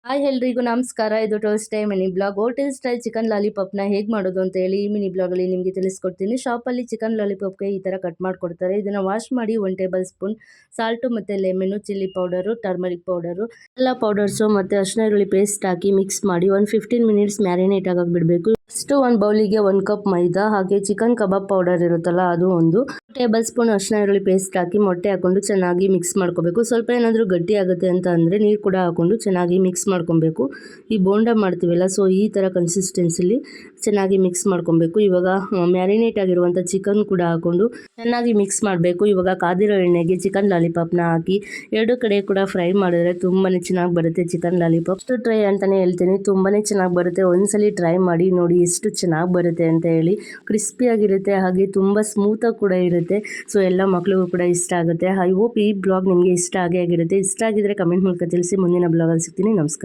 Hi ಎಲ್ರಿಗೂ ನಮಸ್ಕಾರ. ಇದು ಟೋಸ್ಟೇ mini blog. Hotel style chicken ಲಾಲಿಪಾಪ್ನ ಹೇಗೆ ಮಾಡೋದು ಅಂತ ಹೇಳಿ ಈ ಮಿನಿ ಬ್ಲಾಗಲ್ಲಿ ನಿಮಗೆ ತಿಳಿಸ್ಕೊಡ್ತೀನಿ. ಶಾಪಲ್ಲಿ ಚಿಕನ್ ಲಾಲಿಪಾಪ್ಗೆ ಈ ಥರ ಕಟ್ ಮಾಡಿಕೊಡ್ತಾರೆ. ಇದನ್ನು ವಾಶ್ ಮಾಡಿ 1 ಟೇಬಲ್ ಸ್ಪೂನ್ ಸಾಲ್ಟು ಮತ್ತು lemon, chilli powder, turmeric powder ಎಲ್ಲ ಪೌಡರ್ಸು ಮತ್ತು ಅರಿಶಿನ ಈರುಳ್ಳಿ ಪೇಸ್ಟ್ ಹಾಕಿ ಮಿಕ್ಸ್ ಮಾಡಿ 15 ಮಿನಿಟ್ಸ್ ಮ್ಯಾರಿನೇಟ್ ಆಗೋಕೆ ಬಿಡಬೇಕು. ಫಸ್ಟು ಒಂದು ಬೌಲಿಗೆ 1 ಕಪ್ ಮೈದಾ, ಹಾಗೆ ಚಿಕನ್ ಕಬಾಬ್ ಪೌಡರ್ ಇರುತ್ತಲ್ಲ ಅದು 1 ಟೇಬಲ್ ಸ್ಪೂನ್ ಅರಿಶಿನ ಈರುಳ್ಳಿ ಪೇಸ್ಟ್ ಹಾಕಿ ಮೊಟ್ಟೆ ಹಾಕೊಂಡು ಚೆನ್ನಾಗಿ ಮಿಕ್ಸ್ ಮಾಡ್ಕೋಬೇಕು. ಸ್ವಲ್ಪ ಏನಾದರೂ ಗಟ್ಟಿ ಆಗುತ್ತೆ ಅಂತ ಅಂದರೆ ನೀರು ಕೂಡ ಹಾಕೊಂಡು ಚೆನ್ನಾಗಿ ಮಿಕ್ಸ್ ಮಾಡ್ಕೊಬೇಕು. ಈ ಬೋಂಡ ಮಾಡ್ತೀವಲ್ಲ, ಸೊ ಈ ಥರ ಕನ್ಸಿಸ್ಟೆನ್ಸಿಲಿ ಚೆನ್ನಾಗಿ ಮಿಕ್ಸ್ ಮಾಡ್ಕೊಬೇಕು. ಇವಾಗ ಮ್ಯಾರಿನೇಟ್ ಆಗಿರುವಂಥ ಚಿಕನ್ ಕೂಡ ಹಾಕೊಂಡು ಚೆನ್ನಾಗಿ ಮಿಕ್ಸ್ ಮಾಡಬೇಕು. ಇವಾಗ ಕಾದಿರೋ ಎಣ್ಣೆಗೆ ಚಿಕನ್ ಲಾಲಿಪಾಪ್ನ ಹಾಕಿ 2 ಕಡೆ ಕೂಡ ಫ್ರೈ ಮಾಡಿದ್ರೆ ತುಂಬಾ ಚೆನ್ನಾಗಿ ಬರುತ್ತೆ ಚಿಕನ್ ಲಾಲಿಪಾಪ್. ಅಷ್ಟು ಟ್ರೈ ಅಂತಲೇ ಹೇಳ್ತೀನಿ, ತುಂಬಾ ಚೆನ್ನಾಗಿ ಬರುತ್ತೆ. ಒಂದ್ಸಲಿ ಟ್ರೈ ಮಾಡಿ ನೋಡಿ ಎಷ್ಟು ಚೆನ್ನಾಗಿ ಬರುತ್ತೆ ಅಂತ ಹೇಳಿ. ಕ್ರಿಸ್ಪಿಯಾಗಿರುತ್ತೆ, ಹಾಗೆ ತುಂಬ ಸ್ಮೂತಾಗಿ ಕೂಡ ಇರುತ್ತೆ. ಸೊ ಎಲ್ಲ ಮಕ್ಳಿಗೂ ಕೂಡ ಇಷ್ಟ ಆಗುತ್ತೆ. ಐ ಹೋಪ್ ಈ ಬ್ಲಾಗ್ ನಿಮಗೆ ಇಷ್ಟ ಆಗೇ ಆಗಿರುತ್ತೆ. ಇಷ್ಟ ಆಗಿದ್ರೆ ಕಮೆಂಟ್ ಮೂಲಕ ತಿಳಿಸಿ. ಮುಂದಿನ ಬ್ಲಾಗಲ್ಲಿ ಸಿಗ್ತೀನಿ. ನಮಸ್ಕಾರ.